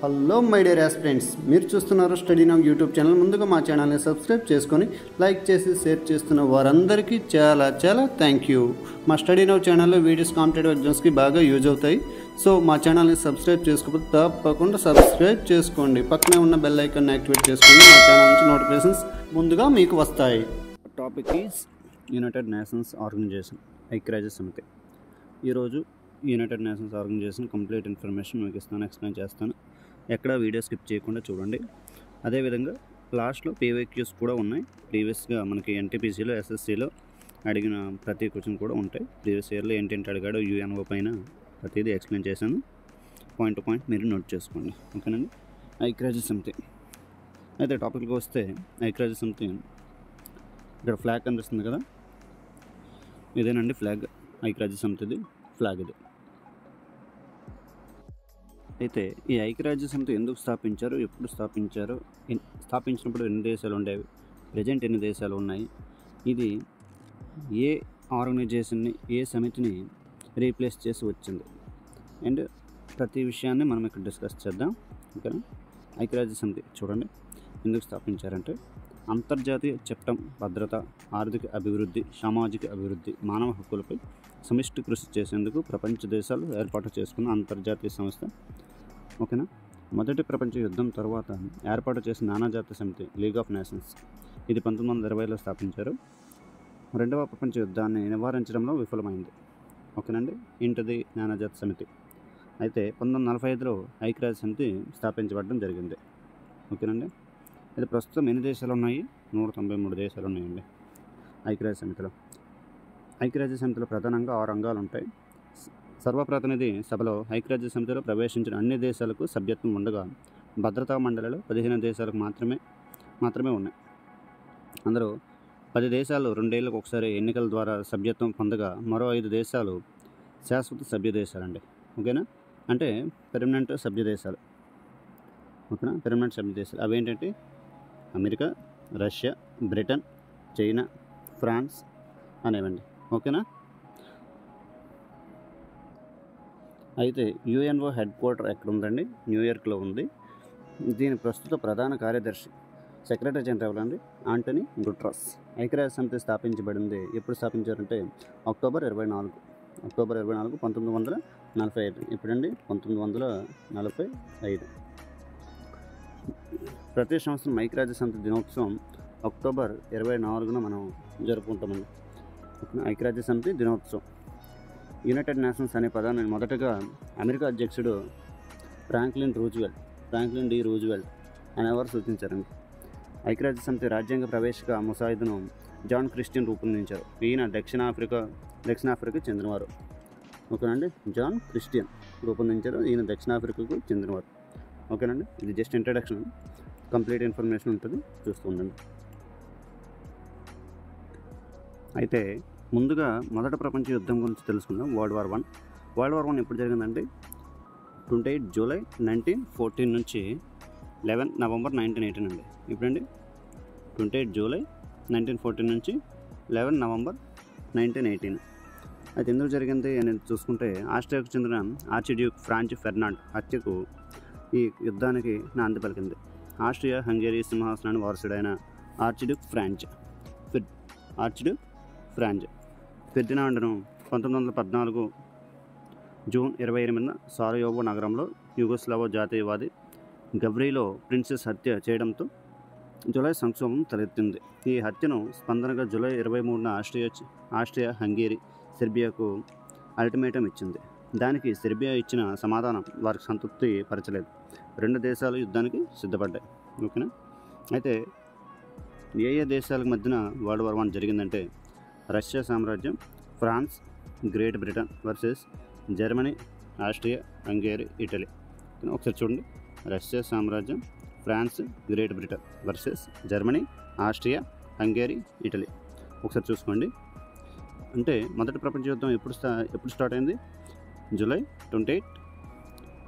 Hello my dear aspirants, మీరు చూస్తున్నారు study now YouTube channel. ముందుగా మా ఛానల్ని సబ్స్క్రైబ్ చేసుకొని లైక్ చేసి షేర్ చేస్తున్న వారందరికీ చాలా చాలా థ్యాంక్ యూ. మా స్టడీ నౌ ఛానల్లో వీడియోస్ కాంపిటేటివ్ ఎగ్జామ్స్కి బాగా యూజ్ అవుతాయి. సో మా ఛానల్ని సబ్స్క్రైబ్ చేసుకోకపోతే తప్పకుండా సబ్స్క్రైబ్ చేసుకోండి. పక్కనే ఉన్న బెల్ ఐకాన్ని యాక్టివేట్ చేసుకోండి. మా ఛానల్ నుంచి నోటిఫికేషన్స్ ముందుగా మీకు వస్తాయి. Topic is United Nations organization, ఐక్యరాజ్య సమితి. ఈరోజు United Nations organization complete information మీకు ఇస్తాను, ఎక్స్ప్లెయిన్ చేస్తాను. ఎక్కడ వీడియో స్కిప్ చేయకుండా చూడండి. అదేవిధంగా లాస్ట్లో పీవైక్యూస్ కూడా ఉన్నాయి. ప్రీవియస్గా మనకి ఎన్టీపీసీలో ఎస్ఎస్సీలో అడిగిన ప్రతి క్వశ్చన్ కూడా ఉంటాయి. ప్రీవియస్ ఇయర్లో ఏంటంటే అడిగాడో యుఎన్ఓ పైన ప్రతిదీ ఎక్స్ప్లెయిన్ చేశాను. పాయింట్ టు పాయింట్ మీరు నోట్ చేసుకోండి, ఓకేనండి. ఐక్యరాజ్య సమితి అయితే టాపిక్కి వస్తే, ఐక్యరాజ్య సమితి ఇక్కడ ఫ్లాగ్ కనిపిస్తుంది కదా, ఇదేనండి ఫ్లాగ్. ఐక్యరాజ్య సమితిది ఫ్లాగ్ ఇది. అయితే ఈ ఐక్యరాజ్య సమితి ఎందుకు స్థాపించారు, ఎప్పుడు స్థాపించారు, స్థాపించినప్పుడు ఎన్ని దేశాలు ఉండేవి, ప్రజెంట్ ఎన్ని దేశాలు ఉన్నాయి, ఇది ఏ ఆర్గనైజేషన్ని, ఏ సమితిని రీప్లేస్ చేసి వచ్చింది అండ్ ప్రతి విషయాన్ని మనం ఇక్కడ డిస్కస్ చేద్దాం, ఓకేనా. ఐక్యరాజ్య సమితి చూడండి ఎందుకు స్థాపించారంటే, అంతర్జాతీయ చట్టం, భద్రత, ఆర్థిక అభివృద్ధి, సామాజిక అభివృద్ధి, మానవ హక్కులపై సమిష్టి కృషి చేసేందుకు ప్రపంచ దేశాలు ఏర్పాటు చేసుకున్న అంతర్జాతీయ సంస్థ, ఓకేనా. మొదటి ప్రపంచ యుద్ధం తర్వాత ఏర్పాటు చేసిన నానాజాతీయ సమితి లీగ్ ఆఫ్ నేషన్స్, ఇది 1920లో స్థాపించారు. రెండవ ప్రపంచ యుద్ధాన్ని నివారించడంలో విఫలమైంది, ఓకేనండి. ఇంటిది నానాజాతీయ సమితి. అయితే 1945లో ఐక్యరాజ్య సమితి స్థాపించబడడం జరిగింది, ఓకేనండి. ఇది ప్రస్తుతం ఎన్ని దేశాలు ఉన్నాయి, 193 దేశాలు ఉన్నాయండి ఐక్యరాజ్య సమితిలో. ఐక్యరాజ్య సమితిలో ప్రధానంగా 6 అంగాలు ఉంటాయి. సర్వప్రతినిధి సభలో ఐక్యరాజ్య సమితిలో ప్రవేశించిన అన్ని దేశాలకు సభ్యత్వం ఉండగా, భద్రతా మండలిలో 15 దేశాలకు మాత్రమే ఉన్నాయి. అందరూ 10 దేశాలు 2 ఏళ్ళకు ఒకసారి ఎన్నికల ద్వారా సభ్యత్వం పొందగా, మరో 5 దేశాలు శాశ్వత సభ్య దేశాలండి, ఓకేనా. అంటే పెర్మనెంట్ సభ్య దేశాలు, ఓకేనా. పెర్మనెంట్ సభ్య దేశాలు అవి ఏంటంటే America, Russia, Britain, China, France అనేవండి, ఓకేనా. అయితే యుఎన్ఓ హెడ్ క్వార్టర్ ఎక్కడ ఉందండి, న్యూయార్క్లో ఉంది. దీని ప్రస్తుత ప్రధాన కార్యదర్శి, సెక్రటరీ జనరల్ అండి, ఆంటనీ గుటెరస్. ఐక్యరాజ్య సమితి స్థాపించబడింది, ఎప్పుడు స్థాపించారంటే అక్టోబర్ 24, 1945. ఇప్పుడండి 1945. ప్రతి సంవత్సరం ఐక్యరాజ్య సమితి దినోత్సవం అక్టోబర్ 24న మనం జరుపుకుంటామండి, ఐక్యరాజ్య సమితి దినోత్సవం. యునైటెడ్ నేషన్స్ అనే పదాన్ని మొదటగా అమెరికా అధ్యక్షుడు ఫ్రాంక్లిన్ డి రూజ్వెల్ట్ అనేవారు సూచించారండి. ఐక్యరాజ్య సమితి రాజ్యాంగ ప్రవేశిక ముసాయిదాను జాన్ క్రిస్టియన్ రూపొందించారు. ఈయన దక్షిణాఫ్రికా చెందినవారు, ఓకేనండి. జాన్ క్రిస్టియన్ రూపొందించారు, ఈయన దక్షిణాఫ్రికాకు చెందినవారు, ఓకేనండి. ఇది జస్ట్ ఇంట్రడక్షన్, కంప్లీట్ ఇన్ఫర్మేషన్ ఉంటుంది, చూస్తూ ఉండండి. అయితే ముందుగా మొదటి ప్రపంచ యుద్ధం గురించి తెలుసుకుందాం. వరల్డ్ వార్ వన్ ఎప్పుడు జరిగిందంటే 28 జూలై 1914 నుంచి 11 నవంబర్ 1918 అండి. ఇప్పుడండి 28 జూలై 1914 నుంచి 11 నవంబర్ 1918. అది ఎందుకు జరిగింది అనేది చూసుకుంటే, ఆస్ట్రియాకు చెందిన ఆర్చిడ్యూక్ ఫ్రాంచ్ ఫెర్నాండ్ హత్యకు ఈ యుద్ధానికి నాంది పలికింది. ఆస్ట్రియా హంగేరీ సింహాసనానికి వారసుడైన ఆర్చిడ్యూక్ ఫ్రాంచ్ ఫెర్డినాండ్ను 1914 జూన్ 28న సారయోవో నగరంలో యుగోస్లావో జాతీయవాది గవ్రీలో ప్రిన్సెస్ హత్య చేయడంతో జూలై సంక్షోభం తలెత్తింది. ఈ హత్యను స్పందనగా జూలై 23న ఆస్ట్రియా హంగేరీ సెర్బియాకు అల్టిమేటం ఇచ్చింది. దానికి సెర్బియా ఇచ్చిన సమాధానం వారికి సంతృప్తి పరచలేదు. 2 దేశాలు యుద్ధానికి సిద్ధపడ్డాయి, ఓకేనా. అయితే ఏ దేశాలకు మధ్యన వరల్డ్ వార్ 1 జరిగిందంటే, రష్యా సామ్రాజ్యం, France, Great Britain versus Germany, Austria, Hungary, Italy. ఒకసారి చూడండి, రష్యా సామ్రాజ్యం, France, Great Britain versus Germany, Austria, Hungary, Italy. ఒకసారి చూసుకోండి. అంటే మొదటి ప్రపంచ యుద్ధం ఎప్పుడు స్టార్ట్ అయింది, జూలై 28,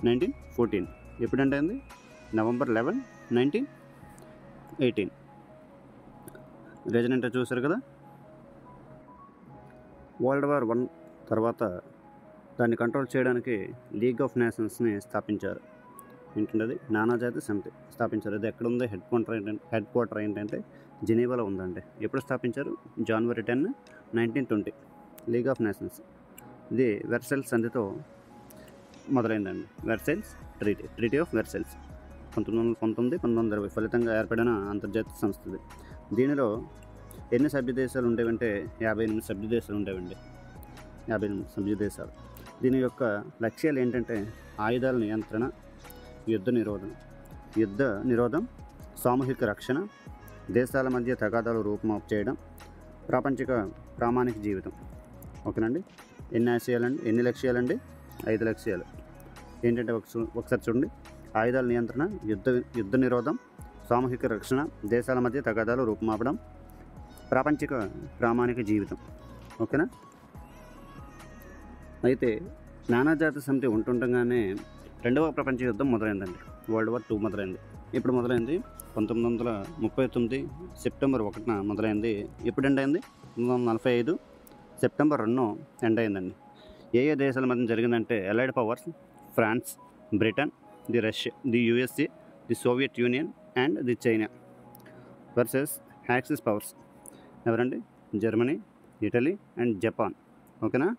1914. ఎప్పుడంటే అయింది, నవంబర్ 11, 1918. రీజన్ అంటే చూసారు కదా. వరల్డ్ వార్ 1 తర్వాత దాన్ని కంట్రోల్ చేయడానికి లీగ్ ఆఫ్ నేషన్స్ని స్థాపించారు. ఏంటంటే అది నానాజాతి సమితి స్థాపించారు. ఇది ఎక్కడ ఉంది? హెడ్ క్వార్టర్ ఏంటంటే జెనీవాలో ఉందండి. ఎప్పుడు స్థాపించారు? జనవరి 10, 1920. League of Nations. ఇది వెర్సైల్స్ సంధితో మొదలైందండి. వెర్సైల్స్ ట్రీటీ ఆఫ్ వెర్సైల్స్ 1919, 1920 ఫలితంగా ఏర్పడిన అంతర్జాతీయ సంస్థ ఇది. దీనిలో ఎన్ని సభ్య దేశాలు ఉండేవంటే 58 సభ్య దేశాలు ఉండేవండి. 58 సభ్య దేశాలు. దీని యొక్క లక్ష్యాలు ఏంటంటే ఆయుధాల నియంత్రణ, యుద్ధ నిరోధం, సామూహిక రక్షణ, దేశాల మధ్య తగాదాలు రూపుమాపు చేయడం, ప్రామాణిక జీవితం. ఓకేనండి. ఎన్ని లక్ష్యాలండి? 5 లక్ష్యాలు. ఏంటంటే ఒకసారి చూడండి. ఆయుధాల నియంత్రణ, యుద్ధ నిరోధం, సామూహిక రక్షణ, దేశాల మధ్య తగాదాలు రూపుమాపడం, ప్రామాణిక జీవితం. ఓకేనా? అయితే నానాజాతి సమితి ఉంటుండగానే రెండవ ప్రపంచ యుద్ధం మొదలైందండి. వరల్డ్ వార్ 2 మొదలైంది. ఇప్పుడు మొదలైంది 1939 సెప్టెంబర్ 1న మొదలైంది. ఎప్పుడు ఎండ్ అయింది? 1945 సెప్టెంబర్ 2 ఎండ్ అయిందండి. ఏ దేశాల మధ్య జరిగిందంటే allied powers, France, Britain, the USA, the Soviet Union and the China versus axis powers. ఎవరండి? Germany, Italy and Japan. ఓకేనా?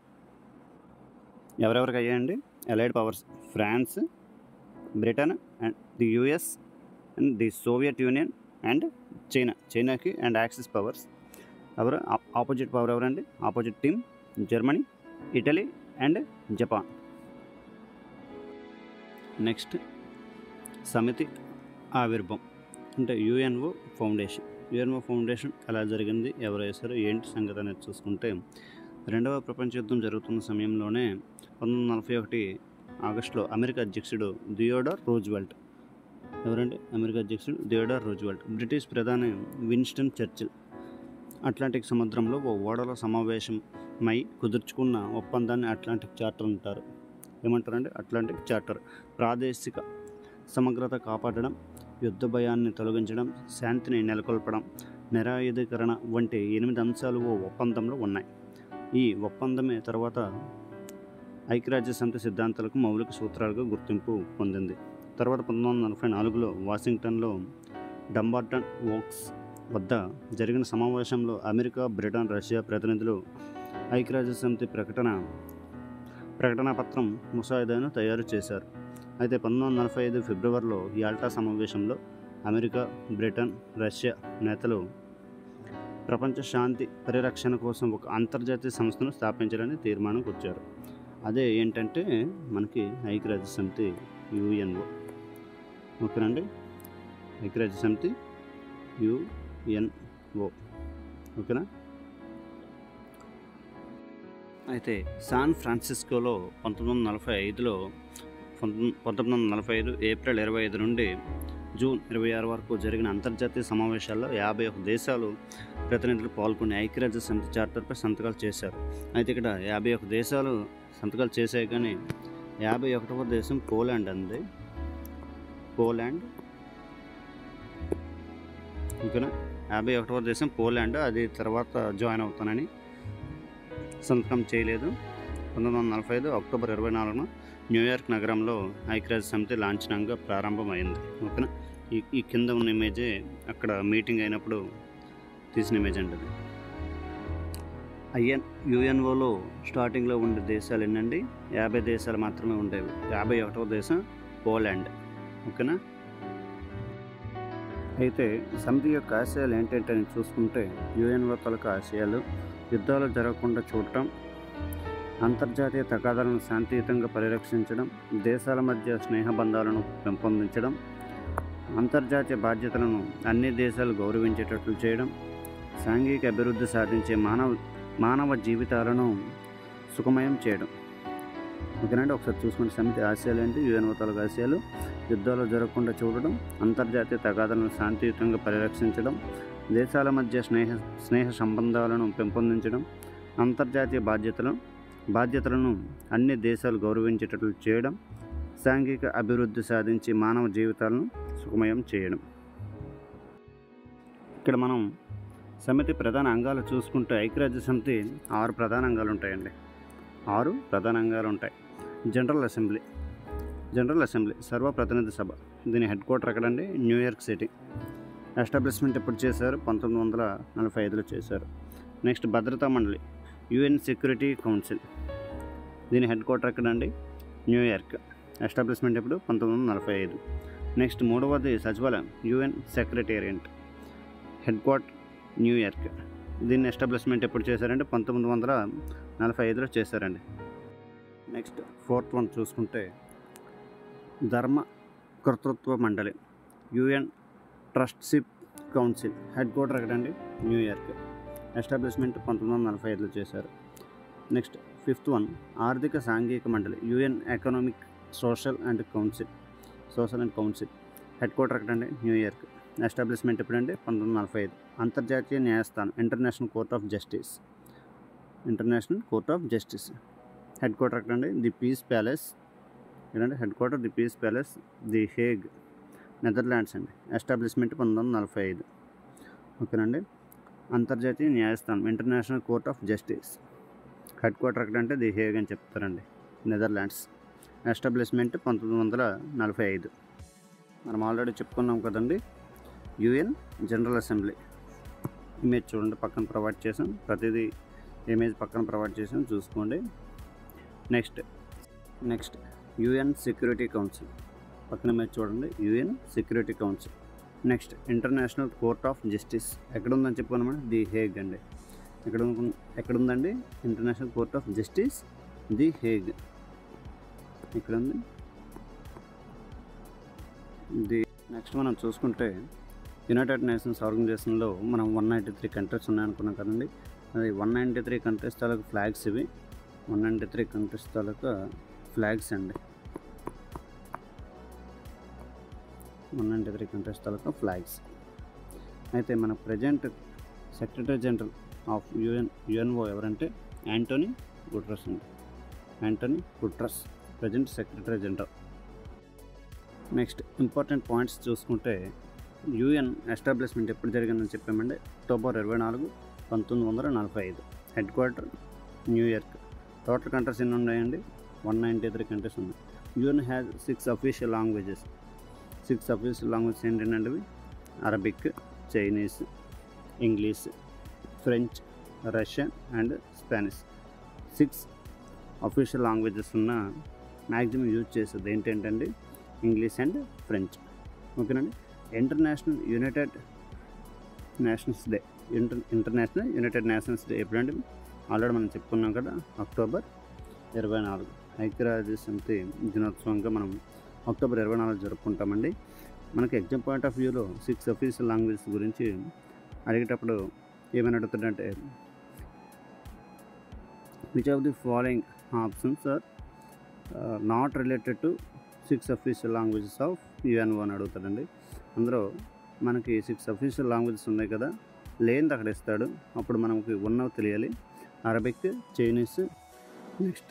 ఎవరెవరికి అయ్యాయండి? Allied powers France, Britain and the US and the Soviet Union and చైనాకి and axis powers. ఎవరు opposite power? ఎవరండి? Opposite team Germany, Italy and Japan. Next సమితి ఆవిర్భావం అంటే UNO ఫౌండేషన్ ఎలా జరిగింది, ఎవరు వేశారు, ఏంటి సంగతి అనేది చూసుకుంటే రెండవ ప్రపంచ యుద్ధం జరుగుతున్న సమయంలోనే 1941 ఆగస్టులో అమెరికా అధ్యక్షుడు థియోడర్ రూజ్వెల్ట్. ఎవరండి? అమెరికా అధ్యక్షుడు థియోడర్ రూజ్వెల్ట్ బ్రిటిష్ ప్రధాని విన్స్టన్ చర్చిల్ అట్లాంటిక్ సముద్రంలో ఓ ఓడల సమావేశమై కుదుర్చుకున్న ఒప్పందాన్ని అట్లాంటిక్ చార్టర్ అంటారు. ఏమంటారండి? Atlantic charter. ప్రాదేశిక సమగ్రత కాపాడడం, యుద్ధ భయాన్ని తొలగించడం, శాంతిని నెలకొల్పడం, నిరాయుధీకరణ వంటి 8 అంశాలు ఓ ఒప్పందంలో ఉన్నాయి. ఈ ఒప్పందమే తర్వాత ఐక్యరాజ్య సమితి సిద్ధాంతాలకు మౌలిక సూత్రాలుగా గుర్తింపు పొందింది. తర్వాత 1944లో వాషింగ్టన్లో డంబార్టన్ ఓక్స్ వద్ద జరిగిన సమావేశంలో అమెరికా, బ్రిటన్, రష్యా ప్రతినిధులు ఐక్యరాజ్య సమితి ప్రకటన పత్రం ముసాయిదాను తయారు చేశారు. అయితే 1945 ఫిబ్రవరిలో యాల్టా సమావేశంలో అమెరికా, బ్రిటన్, రష్యా నేతలు ప్రపంచ శాంతి పరిరక్షణ కోసం ఒక అంతర్జాతీయ సంస్థను స్థాపించాలని తీర్మానంకి వచ్చారు. అదే ఏంటంటే మనకి ఐక్యరాజ్య సమితి UNO. ఓకేనండి. ఐక్యరాజ్య సమితి UNO. ఓకేనా? అయితే శాన్ ఫ్రాన్సిస్కోలో 1945 ఏప్రిల్ 25 నుండి జూన్ 26 వరకు జరిగిన అంతర్జాతీయ సమావేశాల్లో 51 దేశాలు ప్రతినిధులు పాల్గొని ఐక్యరాజ్య సమితి చార్టర్పై సంతకాలు చేశారు. అయితే ఇక్కడ 51 దేశాలు సంతకాలు చేశాయి, కానీ 51వ దేశం పోలాండ్ అంది. పోలాండ్. ఓకేనా? 51వ దేశం పోలాండ్. అది తర్వాత జాయిన్ అవుతానని సంతకం చేయలేదు. 1945 అక్టోబర్ 24న న్యూయార్క్ నగరంలో ఐక్యరాజ్య సమితి లాంఛనంగా ప్రారంభమైంది. ఓకేనా? ఈ కింద ఉన్న ఇమేజే అక్కడ మీటింగ్ అయినప్పుడు తీసిన ఇమేజ్ అండి. UNOలో స్టార్టింగ్లో ఉండే దేశాలు ఎన్నండి? 50 దేశాలు మాత్రమే ఉండేవి. 51వ దేశం పోలాండ్. ఓకేనా? అయితే సమితి యొక్క ఆశయాలు ఏంటంటే చూసుకుంటే UNO తాలూకా ఆశయాలు యుద్ధాలు జరగకుండా చూడటం, అంతర్జాతీయ తగాదాలను శాంతియుతంగా పరిరక్షించడం, దేశాల మధ్య స్నేహబంధాలను పెంపొందించడం, అంతర్జాతీయ బాధ్యతలను అన్ని దేశాలు గౌరవించేటట్లు చేయడం, సాంఘిక అభివృద్ధి సాధించే మానవ జీవితాలను సుఖమయం చేయడం. ఓకేనండి? ఒకసారి చూసుకుంటే సమితి ఆశయాలు ఏంటి? UNO తాలూకా ఆశయాలు యుద్ధాలు జరగకుండా చూడడం, అంతర్జాతీయ తగాదాలను శాంతియుతంగా పరిరక్షించడం, దేశాల మధ్య స్నేహ సంబంధాలను పెంపొందించడం, అంతర్జాతీయ బాధ్యతలను అన్ని దేశాలు గౌరవించేటట్లు చేయడం, సాంఘిక అభివృద్ధి సాధించి మానవ జీవితాలను సుఖమయం చేయడం. ఇక్కడ మనం సమితి ప్రధాన అంగాలు చూసుకుంటే ఐక్యరాజ్య సమితి 6 ప్రధాన అంగాలు ఉంటాయండి. 6 ప్రధాన అంగాలు ఉంటాయి. General assembly. జనరల్ అసెంబ్లీ సర్వప్రతినిధి సభ, దీని హెడ్ క్వార్టర్ ఎక్కడండి? New York city. ఎస్టాబ్లిష్మెంట్ ఎప్పుడు చేశారు? 1945లో చేశారు. నెక్స్ట్ భద్రతా మండలి, యుఎన్ సెక్యూరిటీ కౌన్సిల్, దీని హెడ్ క్వార్టర్ ఎక్కడండి? న్యూయార్క్. ఎస్టాబ్లిష్మెంట్ ఎప్పుడు? 1945. నెక్స్ట్ మూడవది సచివాలయం, UN secretariat, head quarter New York, దీన్ని ఎస్టాబ్లిష్మెంట్ ఎప్పుడు చేశారంటే 1945లో చేశారండి. నెక్స్ట్ ఫోర్త్ వన్ చూసుకుంటే ధర్మ కర్తృత్వ మండలి, UN trusteeship council, head quarter ఎక్కడండి? న్యూయార్క్. ఎస్టాబ్లిష్మెంట్ 1945లో చేశారు. నెక్స్ట్ ఫిఫ్త్ వన్ ఆర్థిక సాంఘిక మండలి, UN economic social and council, head quarter ఎక్కడండి? న్యూయార్క్. ఎస్టాబ్లిష్మెంట్ ఎప్పుడంటే 1945. అంతర్జాతీయ న్యాయస్థానం, international court of justice, head quarter ఎక్కడండి? ది పీస్ ప్యాలెస్, ఏంటంటే head quarter the peace palace, the Hague, Netherlands అండి. ఎస్టాబ్లిష్మెంట్ 1945. ఓకేనండి. అంతర్జాతీయ న్యాయస్థానం, international court of justice, head quarter ఎక్కడంటే ది హేగ్ అని చెప్తారండి, నెదర్లాండ్స్. ఎస్టాబ్లిష్మెంట్ 1945. మనం ఆల్రెడీ చెప్పుకున్నాం కదండి. యుఎన్ జనరల్ అసెంబ్లీ ఇమేజ్ చూడండి, పక్కన ప్రొవైడ్ చేసాం, ప్రతిదీ ఇమేజ్ పక్కన ప్రొవైడ్ చేసాం, చూసుకోండి. నెక్స్ట్ యుఎన్ సెక్యూరిటీ కౌన్సిల్, పక్కన ఇమేజ్ చూడండి, UN security Council. Next International court of Justice ఎక్కడ ఉందని చెప్పుకున్నామంటే ది హేగ్ అండి. ఎక్కడుందండి? International court of Justice, the Hague ఇక్కడ ఉంది. నెక్స్ట్ మనం చూసుకుంటే యునైటెడ్ నేషన్స్ ఆర్గనైజేషన్లో మనం 193 కంట్రీస్ ఉన్నాయనుకున్నాం కదండి. అది 193 కంట్రీస్ తాలూకా ఫ్లాగ్స్ ఇవి. 193 కంట్రీస్ తాలూకా ఫ్లాగ్స్ అండి. 193 కంట్రీస్ తాలూకా ఫ్లాగ్స్. అయితే మన present secretary general of UNO ఎవరంటే యాంటోనీ గుటెరస్ అండి. Antony Guterres present secretary general. Next important points చూసుకుంటే యుఎన్ ఎస్టాబ్లిష్మెంట్ ఎప్పుడు జరిగిందని చెప్పామంటే October 24, 1945. Headquarter New York. Total countries ఎన్ని ఉన్నాయండి? 193 కంట్రీస్ ఉన్నాయి. UN has 6 official languages. 6 official languages ఏంటంటే Arabic, Chinese, English, French, Russian and Spanish. 6 official languages ఉన్న maximum use చేసేది ఏంటంటే ఇంగ్లీష్ అండ్ ఫ్రెంచ్. ఓకేనండి. ఇంటర్నేషనల్ యునైటెడ్ నేషన్స్ డే ఎప్పుడంటే already మనం చెప్పుకున్నాం కదా, అక్టోబర్ 24. ఐక్యరాజ్యసమితి దినోత్సవంగా మనం అక్టోబర్ 24 జరుపుకుంటామండి. మనకి ఎగ్జామ్ పాయింట్ ఆఫ్ వ్యూలో 6 అఫీషియల్ లాంగ్వేజెస్ గురించి అడిగేటప్పుడు ఏమని అడుగుతుందంటే which of the following options are not related to 6 official languages of UNO అని అడుగుతాడండి. అందులో మనకి 6 అఫీషియల్ లాంగ్వేజెస్ ఉన్నాయి కదా, లేనిది అక్కడ ఇస్తాడు. అప్పుడు మనకి ఉన్నవి తెలియాలి. Arabic, Chinese. Next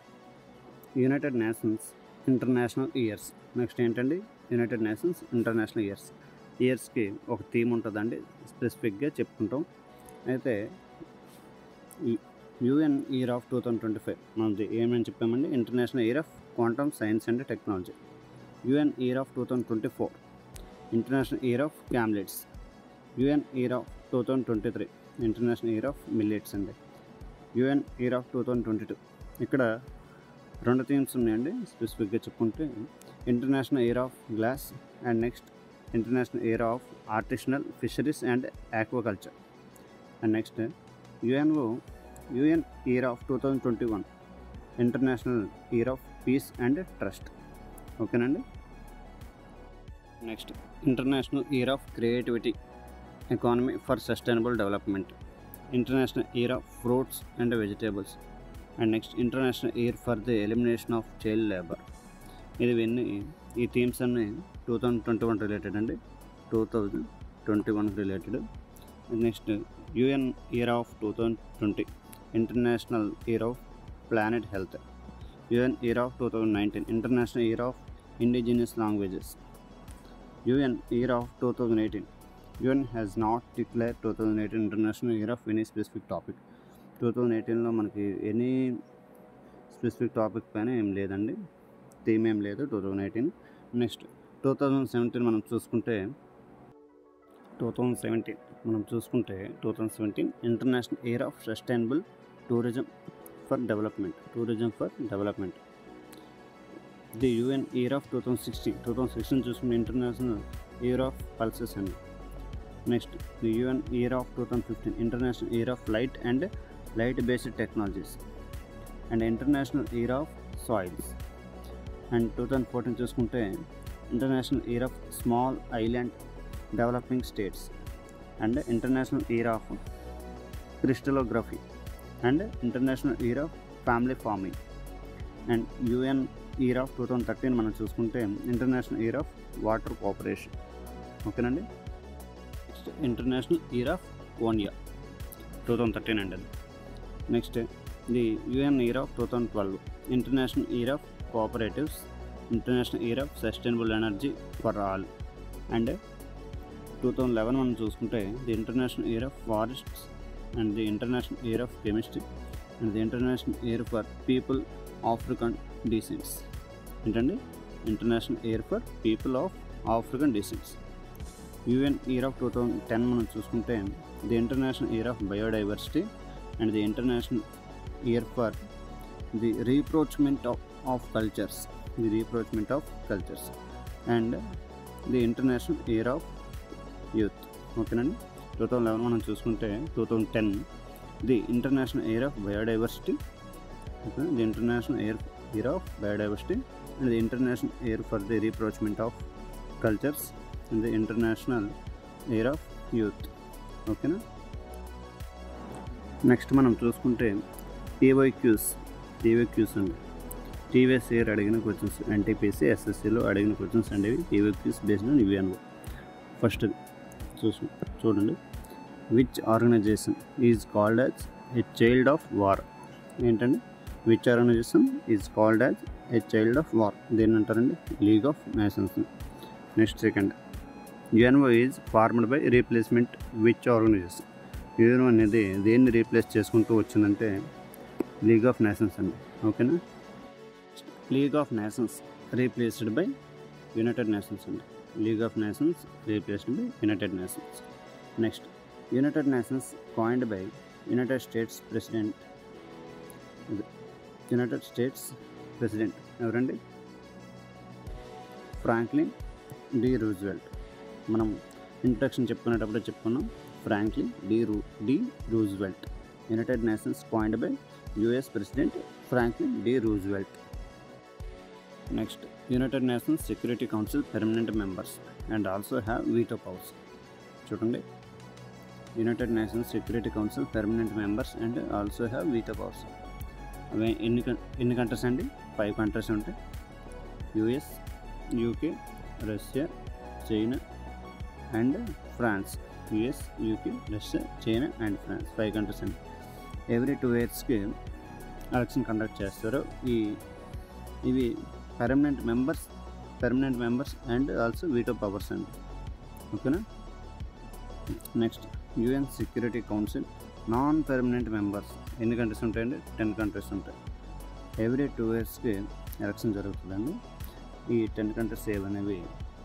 United nations international years. Next ఏంటండి? యునైటెడ్ నేషన్స్ ఇంటర్నేషనల్ ఇయర్స్కి ఒక థీమ్ ఉంటుందండి, స్పెసిఫిక్గా చెప్పుకుంటాం. అయితే యుఎన్ ఇయర్ ఆఫ్ 2025 మనది ఏమని చెప్పామండి? International year of quantum science and technology. UN year of 2024 international year of camelids. UN year of 2023 international year of millets అండి. యుఎన్ ఇయర్ ఆఫ్ 2022 ఇక్కడ 2 థీమ్స్ ఉన్నాయండి, స్పెసిఫిక్గా చెప్పుకుంటే international year of glass and next international year of artisanal fisheries and aquaculture. And next UN year of 2021 international year of peace and trust. ఓకేనండి. Next international year of creativity economy for sustainable development. International year of fruits and vegetables. And next international year for the elimination of child labour. ఈ themes అన్నీ 2021 related అండి, 2021 related. Next UN year of 2020 international year of planet health. UN year of 2019 international year of indigenous languages. UN year of 2018 UN has not declared 2018 international year of any specific topic. 2018లో మనకి any specific topic పైన ఏం లేదండి, theme ఏం లేదు 2018. Next 2017 మనం చూసుకుంటే 2017 international year of sustainable tourism for development. The UN year of 2016 చూసుకుంటే ఇంటర్నేషనల్ ఇయర్ ఆఫ్ పల్సెస్ అండి. Next the UN year of 2015 international year of light and light based technologies and international year of soils. And 2014 చూసుకుంటే international year of small island developing states and international year of crystallography and international year of family farming. And UN year of 2013 మనం చూసుకుంటే international year of water cooperation. ఓకేనండి. Next international year of quinoa 2013 అండి అది. Next the UN year of 2012 international year of cooperatives, international year of sustainable energy for all. And 2011 మనం చూసుకుంటే the international year of forests and the international year of chemistry and the international year for people African descents. ఏంటండి? International year for people of African descents. UN year of 2010 మనం చూసుకుంటే the international year of biodiversity and the international year for the rapprochement of cultures and the international year of youth. ఓకేనండి. 2011 మనం చూసుకుంటే 2010 the international year of biodiversity, the international year of biodiversity and the international year for the rapprochement of cultures and the international year of youth. ఓకేనా. Next మనం చూసుకుంటే టీవైక్యూస్ అండి. టీవీఎస్ year అడిగిన క్వశ్చన్స్, ఎన్టీపీసీ ఎస్ఎస్సిలో అడిగిన క్వశ్చన్స్ అండి ఇవి. టీవైక్యూస్ బేస్డ్ ఆన్ యుఎన్ఓ. ఫస్ట్ చూడండి. Which organization is called as a child of war? ఏంటండి? Which organization is called as a child of war? దేని అంటారండి? League of Nations. Next second, UNO is formed by replacement which organization? UNO అనేది దేన్ని replace చేసుకుంటూ వచ్చిందంటే league of Nations అండి. ఓకేనా. League of Nations replaced by United Nations అండి. League of Nations replaced by United Nations. Next, United Nations coined by United States president ఎవరండి? Franklin D Roosevelt. మనం introduction చెప్పుకునేటప్పుడే చెప్పుకున్నాం. Franklin D Roosevelt. United Nations coined by US president Franklin D Roosevelt. Next, United Nations Security Council permanent members and also have veto powers. చూడండి, United Nations Security Council permanent members and also have veto powers. అవి ఎన్ని countries అండి? 5 countries ఉంటాయి. US, UK, Russia, China and France. US, UK, Russia, China and France 5 countries అండి. Every 2 ఇయర్స్కి election conduct చేస్తారు. ఇవి permanent members and also veto powers అండి. ఓకేనా. Next, UN security council non permanent members ఎన్ని countries ఉంటాయండి? 10 countries ఉంటాయి. Every 2 ఇయర్స్కి ఎలక్షన్ జరుగుతుందండి. ఈ 10 కంట్రీస్ ఏవనేవి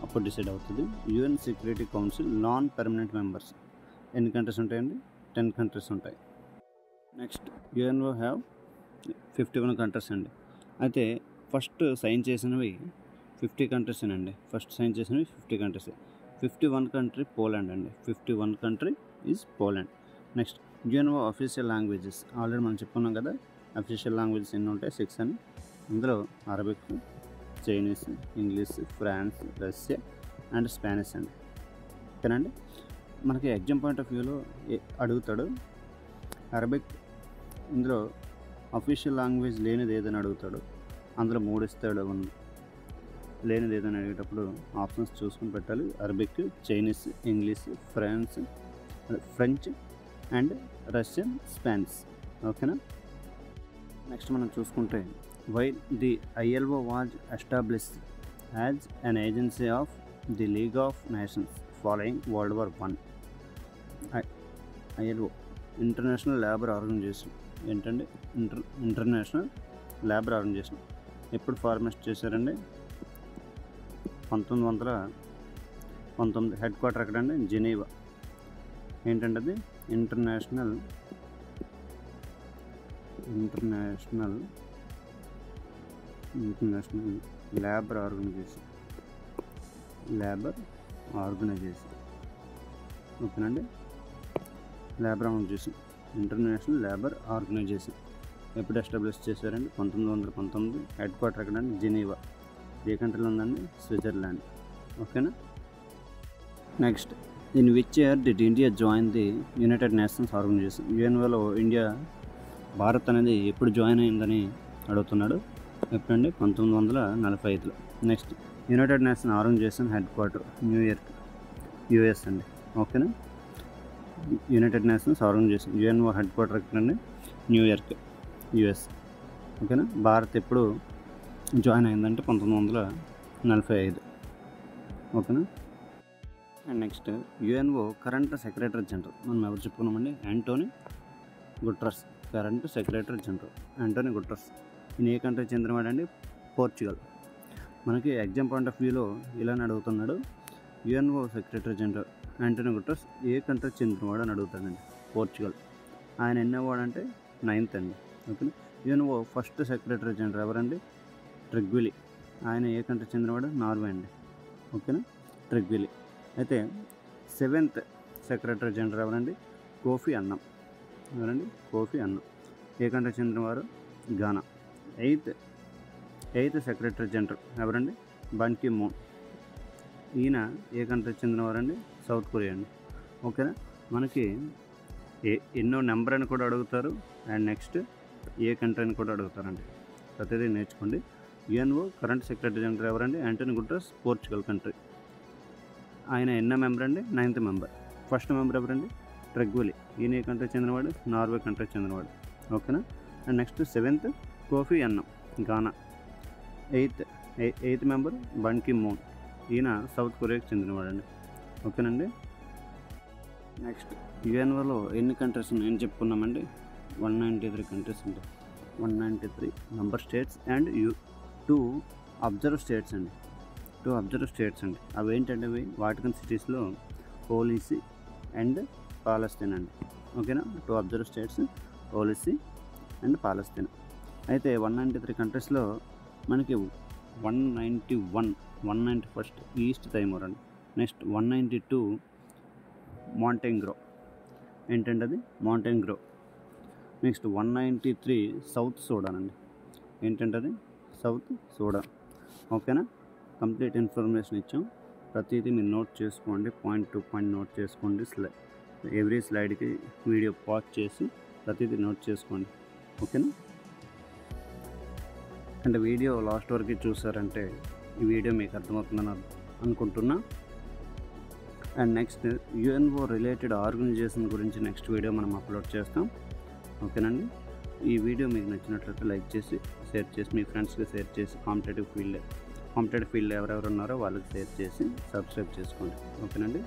అప్పుడు డిసైడ్ అవుతుంది. UN security council non permanent members ఎన్ని కంట్రీస్ ఉంటాయండి? 10 కంట్రీస్ ఉంటాయి. నెక్స్ట్, యుఎన్ఓ హ్యావ్ 51 కంట్రీస్ అండి. అయితే ఫస్ట్ సైన్ చేసినవి 50 కంట్రీస్ అండి. ఫస్ట్ సైన్ చేసినవి 50 కంట్రీస్. 51 కంట్రీ పోలాండ్ అండి. 51 country is Poland. Next, UNO official languages already మనం చెప్పుకున్నాం కదా. అఫీషియల్ లాంగ్వేజెస్ ఎన్ని ఉంటాయి? 6 అని. అందులో Arabic, Chinese, English, France, Russia and Spanish అండి. ఓకేనండి. మనకి ఎగ్జామ్ పాయింట్ ఆఫ్ వ్యూలో అడుగుతాడు అరబిక్. ఇందులో అఫీషియల్ లాంగ్వేజ్ లేనిది ఏదని అడుగుతాడు. అందులో 3 ఇస్తాడు. లేనిది ఏదని అడిగేటప్పుడు ఆప్షన్స్ చూసుకుని పెట్టాలి. Arabic, Chinese, English, French and Russian, Spanish. ఓకేనా. నెక్స్ట్ మనం చూసుకుంటే why the ILO was established as an agency of the League of Nations following World War I. ILO international labour organization. ఏంటంటే ఇంటర్నేషనల్ లేబర్ ఆర్గనైజేషన్. ఎప్పుడు format చేశారండి? 1919. Head quarter ఎక్కడండి? Geneva. ఏంటంటే అది international labour organization. ఓకేనండి, labour organization, international labour organization ఎప్పుడు establish చేశారండి? 1919. Head quarter ఎక్కడండి? జెనీవా. ఏ కంట్రీలో ఉందండి? స్విట్జర్లాండ్. ఓకేనా. Next, in which year did India join the United Nations organization? యుఎన్ఓలో భారత్ అనేది ఎప్పుడు జాయిన్ అయిందని అడుగుతున్నాడు. ఎప్పుడండి? 1945లో. Next, United Nation organization headquarter New York, US అండి. ఓకేనా. United Nations organization UNO head quarter ఎక్కడండి? New York, US. ఓకేనా. భారత్ ఎప్పుడు జాయిన్ అయిందంటే 1945. ఓకేనా. And next, UNO current secretary general మనం ఎవరు చెప్పుకున్నామండి? Antony Guterres. Current secretary general Antony Guterres. ఈయన ఏ కంట్రీ చెందినవాడండి? పోర్చుగల్. మనకి ఎగ్జామ్ పాయింట్ ఆఫ్ వ్యూలో ఇలానే అడుగుతున్నాడు. UNO secretary general Antony Guterres ఏ కంట్రీ చెందినవాడు అని అడుగుతాడండి? పోర్చుగల్. ఆయన ఎన్ని అవార్డు అంటే 9th అండి. ఓకేనా. యుఎన్ఓ ఫస్ట్ సెక్రటరీ జనరల్ ఎవరండి? ట్రెగ్విలి. ఆయన ఏ కంట్రీ చెందినవాడు? నార్వే అండి. ఓకేనా, ట్రెగ్విలి. అయితే 7th సెక్రటరీ జనరల్ ఎవరండి? కోఫీ అన్నం. ఎవరండి? కోఫీ అన్నం. ఏ కంట్రీ చెందినవారు? గానా. 8th సెక్రటరీ జనరల్ ఎవరండి? బాన్ కి మూన్. ఈయన ఏ కంట్రీ చెందినవారండి? సౌత్ కొరియా అండి. ఓకేనా. మనకి ఎన్నో నెంబర్ అని కూడా అడుగుతారు, అండ్ నెక్స్ట్ ఏ కంట్రీ అని కూడా అడుగుతారండి. ప్రతిదీ నేర్చుకోండి. యుఎన్ఓ కరెంట్ సెక్రటరీ జనరల్ ఎవరండి? Anthony Guterres, Portugal country. ఆయన ఎన్నో మెంబర్ అండి? 9th member. ఫస్ట్ మెంబర్ ఎవరండి? ట్రెగ్విలి. ఈయన ఏ కంట్రీ చెందినవాడు? నార్వే కంట్రీ చెందినవాడు. ఓకేనా. అండ్ నెక్స్ట్ 7th కోఫీ అన్నం, గానా. 8th మెంబర్ బాన్ కి మూన్. ఈయన సౌత్ కొరియాకి చెందినవాడు అండి. ఓకేనండి. నెక్స్ట్, యుఎన్ఓలో ఎన్ని కంట్రీస్ ఉన్నాయని చెప్పుకున్నామండి? 193 కంట్రీస్ ఉంటాయి. 193 member states and 2 observe states అండి. 2 అబ్జర్వ్ స్టేట్స్ అండి. అవి ఏంటంటే వాటికన్ సిటీస్లో హోలీ సీ అండ్ పాలస్తీన్ అండి. ఓకేనా. 2 observe states, holy see and Palestine. అయితే 193 కంట్రీస్లో మనకి 191 ఈస్ట్ తైమూర్ అండి. Next 192 Montenegro. ఏంటంటే అది? మాంటెగ్రో. నెక్స్ట్ 193 సౌత్ సూడాన్ అండి. ఏంటంటే అది? South Sudan. ఓకేనా. కంప్లీట్ ఇన్ఫర్మేషన్ ఇచ్చాం. ప్రతిదీ మీరు నోట్ చేసుకోండి, పాయింట్ టు పాయింట్ నోట్ చేసుకోండి. ఎవ్రీ స్లైడ్కి వీడియో పాజ్ చేసి ప్రతిదీ నోట్ చేసుకోండి. ఓకేనా. అంటే వీడియో లాస్ట్ వరకు చూసారంటే ఈ వీడియో మీకు అర్థమవుతుందని అనుకుంటున్నా. And next UNO related organization గురించి నెక్స్ట్ వీడియో మనం అప్లోడ్ చేస్తాం. ఓకేనండి. ఈ వీడియో మీకు నచ్చినట్లయితే లైక్ చేసి, షేర్ చేసి, మీ ఫ్రెండ్స్కి షేర్ చేసి, కాంపిటేటివ్ ఫీల్డ్ ఎవరెవరు ఉన్నారో వాళ్ళకి షేర్ చేసి సబ్స్క్రైబ్ చేసుకోండి. ఓకేనండి.